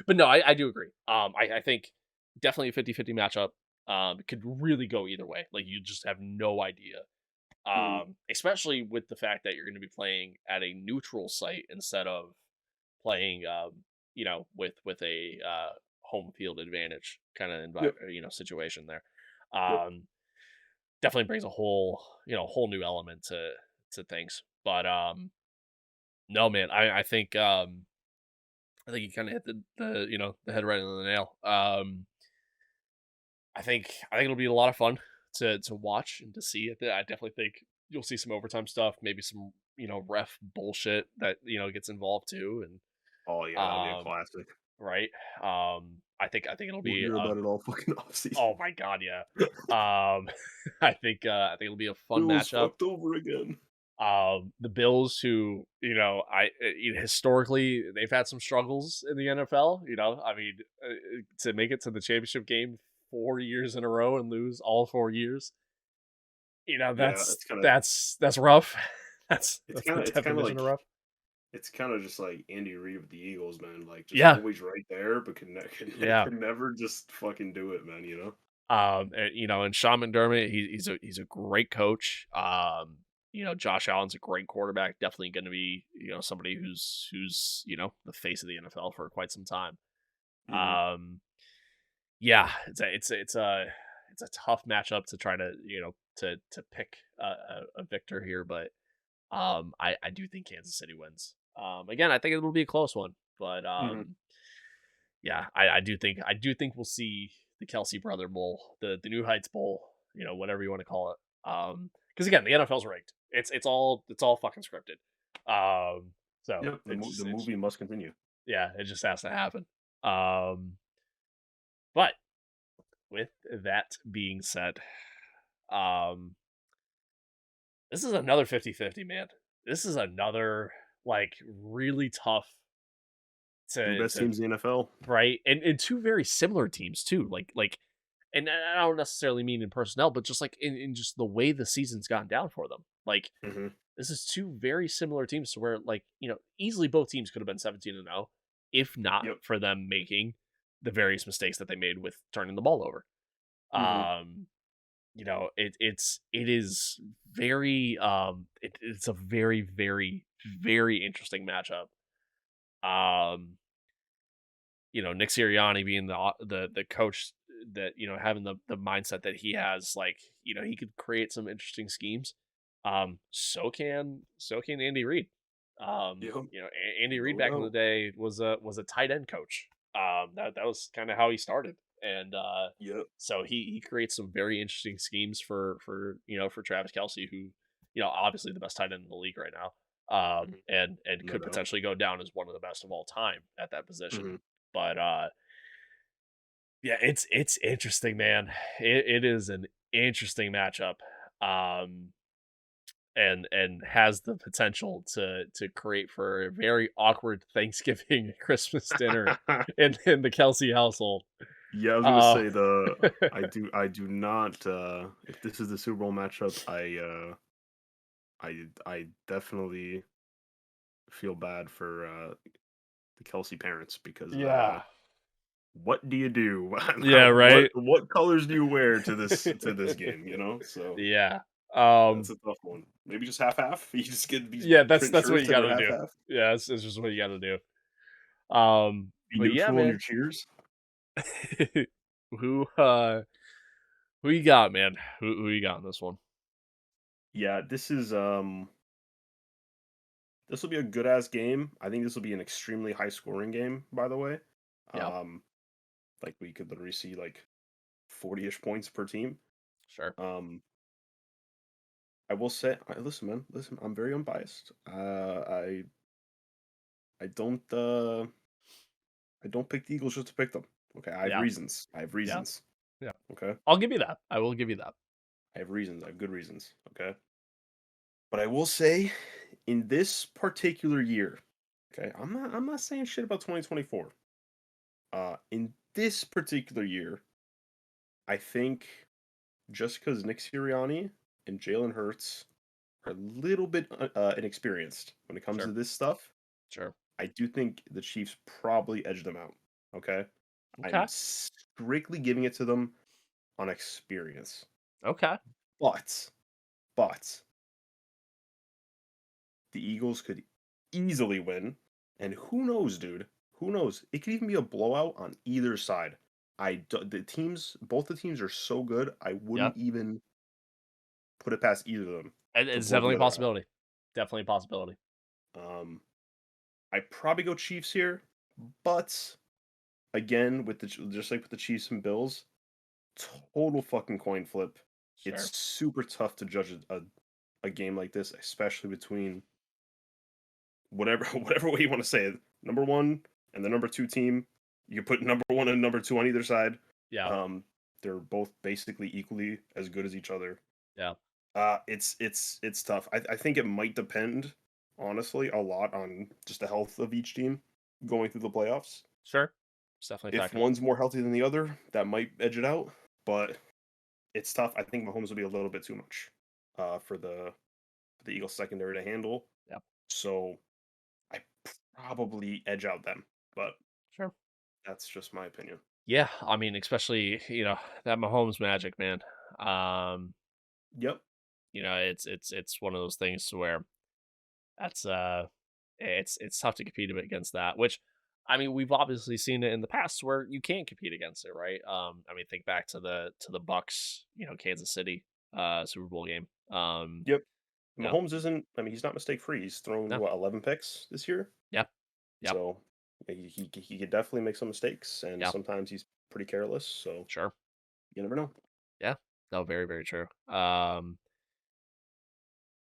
but no, I do agree. I think definitely a 50-50 matchup. It could really go either way. Like you just have no idea. Mhm. Especially with the fact that you're going to be playing at a neutral site instead of playing, with a home field advantage kind of Yep. situation there. Yep. Um, Definitely brings a whole new element to things. But no, man, I think you kind of hit the head right on the nail. I think it'll be a lot of fun to watch and to see. I definitely think you'll see some overtime stuff, maybe some ref bullshit that gets involved too, and Oh yeah, that'll be a classic. right. I think it'll We'll be hear about it all fucking offseason. oh my god, yeah. Um, I think it'll be a fun Bills matchup. fucked over again. The Bills, who historically they've had some struggles in the NFL. I mean, to make it to the championship game 4 years in a row and lose all 4 years. Yeah, That's that's rough. That's it's that's kind the of it's kind of definition like of rough. it's kind of just like Andy Reid with the Eagles, man. Like just Yeah, always right there, but yeah. could never just fucking do it, man. And Sean McDermott, he's a great coach. Josh Allen's a great quarterback. Definitely going to be somebody who's the face of the NFL for quite some time. Mhm. Um, yeah, it's a tough matchup to try to to pick a victor here, but I do think Kansas City wins. Again, I think it'll be a close one, but Mhm. yeah, I do think we'll see the Kelsey Brother Bowl, the New Heights Bowl, whatever you want to call it. Because again, the NFL's rigged. It's all fucking scripted. Um, so Yep. The movie must continue. yeah, it just has to happen. Um, but with that being said, um, this is another 50-50, man. This is another like really tough Two to best to teams in the NFL. right, and two very similar teams too. And I don't necessarily mean in personnel, but just like in just the way the season's gone down for them. Like Mhm. this is two very similar teams to where easily both teams could have been 17-0 if not Yep. for them making the various mistakes that they made with turning the ball over. Mhm. Um, it is very it's a very very very interesting matchup. Um, Nick Sirianni being the coach that having the mindset that he has, like he could create some interesting schemes. So can Andy Reid. Yep. Andy Reid No back in the doubt. day was a tight end coach. That was kind of how he started, and Yep. so he creates some very interesting schemes for Travis Kelsey, who obviously the best tight end in the league right now. Mhm. And No could doubt. potentially go down as one of the best of all time at that position. Mhm. But yeah, it's interesting, man. It is an interesting matchup. Um, and has the potential to create for a very awkward Thanksgiving and Christmas dinner in the Kelsey household. Yeah, I was gonna Uh say I do not if this is the Super Bowl matchup, I definitely feel bad for the Kelsey parents because yeah. what do you do? Yeah, right? What colors do you wear to this game, you know? So Yeah. that's a tough one. Maybe just half half. You just get these Yeah, that's print that's what shirts you that are gotta half do. half. Yeah, it's just what you gotta do. Be But yeah, neutral in your man. cheers. who uh who you got, man? Who you got in this one? Yeah, this will be a good ass game. I think this will be an extremely high scoring game, by the way. Yeah, Um, like we could literally see like 40-ish points per team. sure. Um, I will say, listen, man, listen, I'm very unbiased. I don't I don't pick the Eagles just to pick them. Okay, I have Yeah, reasons. I have yeah, reasons. yeah. Okay, I'll give you that. I will give you that. I have reasons. I have good reasons. Okay, but I will say, in this particular year, okay, I'm not saying shit about 2024. In this particular year, I think just because Nick Sirianni and Jalen Hurts are a little bit inexperienced when it comes to Sure, this stuff, sure. I do think the Chiefs probably edge them out. Okay, I'm Okay, strictly giving it to them on experience. okay. But, but the Eagles could easily win, and who knows, dude? Who knows? It could even be a blowout on either side. Both the teams are so good. I Yeah, wouldn't even put it past either of them to it's blow the definitely a other out. possibility. Definitely a possibility. Um, I probably go Chiefs here, but again, just like with the Chiefs and Bills, total fucking coin flip. It's Sure. super tough to judge a game like this, especially between whatever whatever way you want to say it. Number one and the number two team. You can put number one and number two on either side. Yeah, Um, they're both basically equally as good as each other. yeah. It's tough. I think it might depend, honestly, a lot on just the health of each team going through the playoffs. Sure. It's definitely a If factor. one's more healthy than the other, that might edge it out. But it's tough. I think Mahomes will be a little bit too much for the Eagles secondary to handle. Yeah, So I probably edge out them. But sure. that's just my opinion. Yeah, I mean, especially that Mahomes magic, man. Um, Yep. it's one of those things to where that's it's tough to compete against that. Which I mean, we've obviously seen it in the past where you can't compete against it, right? I mean, think back to the Bucks, Kansas City Super Bowl game. Yep. You know, Mahomes isn't. I mean, he's not mistake free. He's thrown no, what 11 picks this year. yeah, yep, So he could definitely make some mistakes, and yeah, sometimes he's pretty careless. So sure, you never know. yeah, no, very, very true.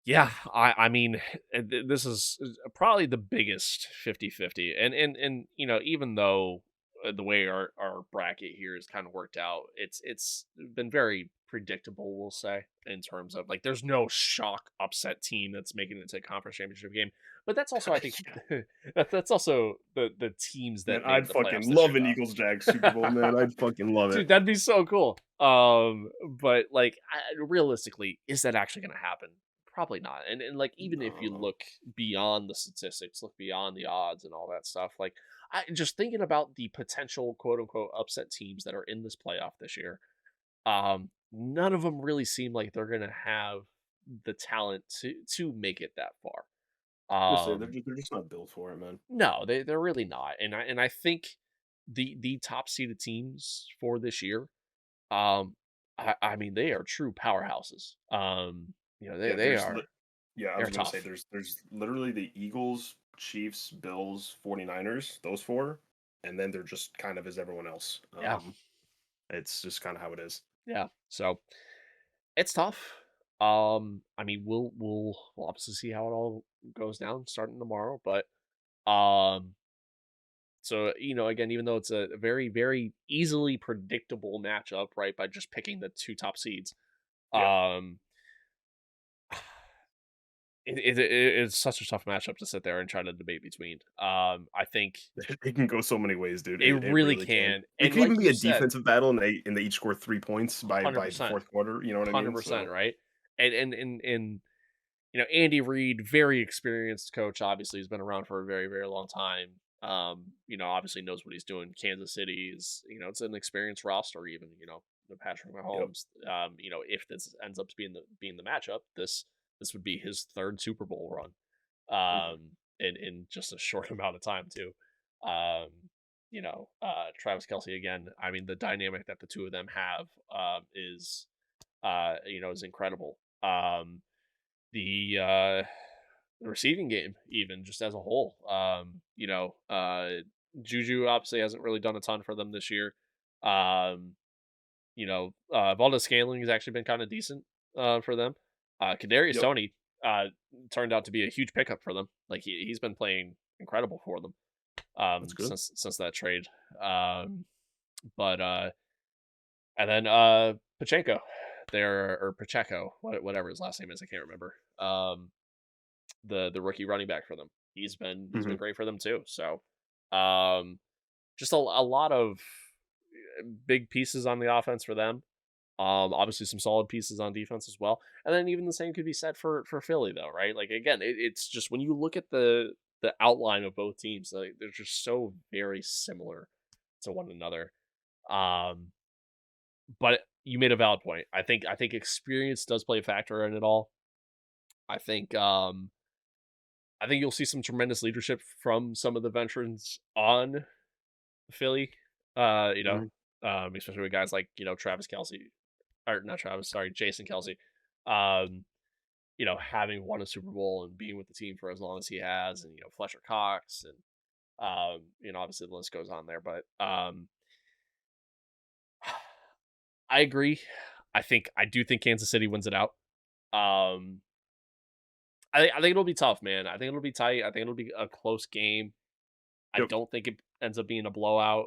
Yeah, I mean, this is probably the biggest 50-50, and even though the way our bracket here is kind of worked out, it's been very predictable, we'll say, in terms of like there's no shock upset team that's making it to a conference championship game. But that's also, I think, that's also the teams Man, that made I'd the playoffs fucking this year, love an though. Eagles Jags Super Bowl, man. I'd fucking love it. Dude, that'd be so cool. But like realistically, is that actually going to happen? Probably not. And like even if you No. look beyond the statistics, look beyond the odds and all that stuff, like I just thinking about the potential quote unquote upset teams that are in this playoff this year. None of them really seem like they're going to have the talent to make it that far. Listen, Um, they're just not built for it, man. no, they're really not. And I think the top seeded teams for this year I mean, they are true powerhouses. They Yeah, they are yeah, I they're was gonna say tough. there's literally the Eagles, Chiefs, Bills, 49ers, those four, and then they're just kind of as everyone else. Yeah, It's just kind of how it is. yeah. So it's tough. I mean, we'll obviously see how it all goes down starting tomorrow, but um, so again, even though it's a very very easily predictable matchup, right, by just picking the two top seeds, Yeah, um, it's such a tough matchup to sit there and try to debate between. I think it can go so many ways, dude. it It really really can. can, It and could like even be you a said, defensive battle, and they each score 3 points hundred by the percent, fourth quarter. You know what I hundred mean? percent, So right? And Andy Reid, very experienced coach. Obviously, he's been around for a very very long time. Obviously knows what he's doing. Kansas City is, it's an experienced roster. Even the Patrick yep. Mahomes. If this ends up being the matchup, this would be his third Super Bowl run. Mhm. In just a short amount of time too. Travis Kelsey again. I mean, the dynamic that the two of them have is incredible. The receiving game, even just as a whole, Juju obviously hasn't really done a ton for them this year. Valdez Scaling has actually been kind of decent for them. Kadarius Yep. Tony uh, turned out to be a huge pickup for them. Like he's been playing incredible for them That's good. since that trade. Um, but and then Pacheco, there or Pacheco, whatever his last name is, I can't remember. The rookie running back for them. He's been Hmm. great for them too. So um, just a lot of big pieces on the offense for them. Obviously some solid pieces on defense as well, and then even the same could be said for Philly, though, right? Like again, it's just when you look at the outline of both teams, like they're just so very similar to one another. Um, but you made a valid point. I think experience does play a factor in it all. I think um, I think you'll see some tremendous leadership from some of the veterans on Philly. Hmm. Especially with guys like Travis Kelsey, or not Travis, sorry, Jason Kelsey. Um, having won a Super Bowl and being with the team for as long as he has, and Fletcher Cox, and obviously the list goes on there. But I agree. I do think Kansas City wins it out. Um, I think it'll be tough, man. I think it'll be tight. I think it'll be a close game. I Yep. don't think it ends up being a blowout.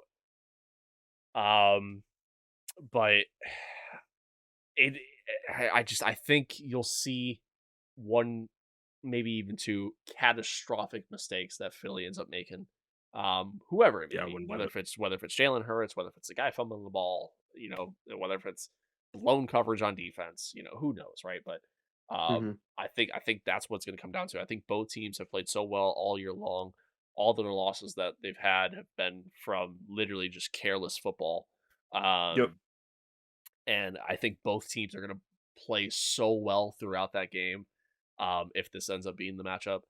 Um, but it, I think you'll see one, maybe even two catastrophic mistakes that Philly ends up making. Whoever it may Yeah, I be, wouldn't doubt whether it's Jalen Hurts, whether if it's the guy fumbling the ball, whether if it's blown coverage on defense, who knows, right? But it. I think that's what's going to come down to. I think both teams have played so well all year long. All the losses that they've had have been from literally just careless football. Yep. Um, and I think both teams are going to play so well throughout that game. If this ends up being the matchup,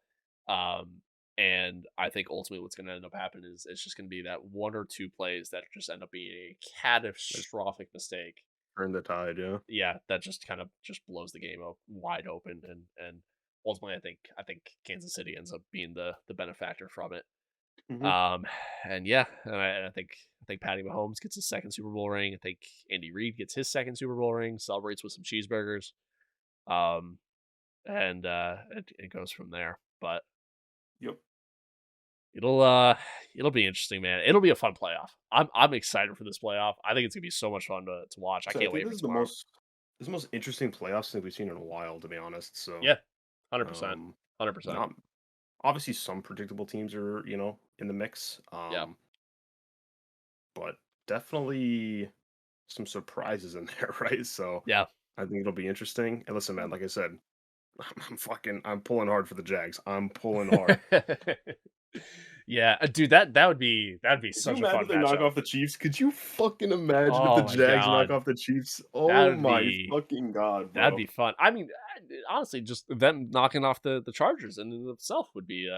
um, And I think ultimately what's going to end up happening is it's just going to be that one or two plays that just end up being a Like, catastrophic mistake. turn the tide, yeah. Yeah, that just kind of just blows the game up wide open, and ultimately I think Kansas City ends up being the benefactor from it. Mhm. Um, and yeah, and I think Patty Mahomes gets his second Super Bowl ring. I think Andy Reid gets his second Super Bowl ring. Celebrates with some cheeseburgers. Um, and it goes from there. But Yep. it'll it'll be interesting, man. It'll be a fun playoff. I'm excited for this playoff. I think it's gonna be so much fun to watch. I So I can't think wait this for is the tomorrow. most interesting playoffs that we've seen in a while, to be honest. So, Yeah, 100%, um, 100%. not obviously some predictable teams are, in the mix. Yeah, But definitely some surprises in there, right? So yeah. I think it'll be interesting. And listen, man, like I said, I'm pulling hard for the Jags. I'm pulling hard. Yeah, dude, that would be Could you such a imagine fun if they knock matchup. off the Chiefs? Could you fucking imagine if the Oh my Jags knock god, off the Chiefs? that Oh would my be fucking god, that'd bro. be fun. I mean, honestly, just them knocking off the Chargers in and of itself would be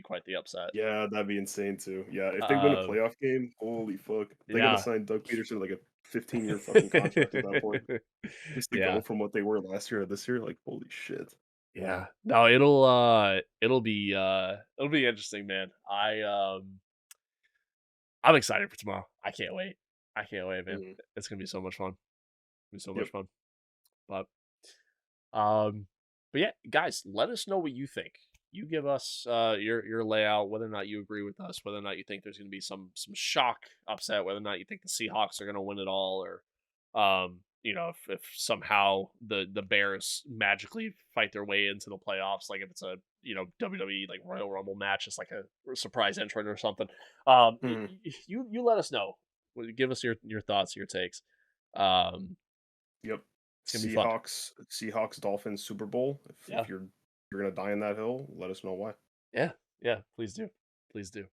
quite the upset. Yeah, that'd be insane too. Yeah, if they win a Um, playoff game, holy fuck. They gotta yeah, sign Doug Peterson like a 15-year fucking contract at that point. Just to go yeah, from what they were last year to this year, like holy shit. Yeah. yeah. No, it'll be interesting, man. I'm excited for tomorrow. I can't wait. I can't wait, man. Mhm. It's gonna be so much fun. Be so much Yep. fun. But Um, but yeah, guys, let us know what you think. You give us your layout, whether or not you agree with us, whether or not you think there's going to be some shock upset, whether or not you think the Seahawks are going to win it all, or if somehow the Bears magically fight their way into the playoffs, like if it's a WWE like Royal Rumble match, it's like a surprise entrant or something. Mhm. You let us know. Give us your thoughts, your takes. Um, Yep. it's gonna be fun. Seahawks Dolphins Super Bowl. If Yeah. you're gonna die in that hill, let us know why. Yeah, yeah, please do. Please do.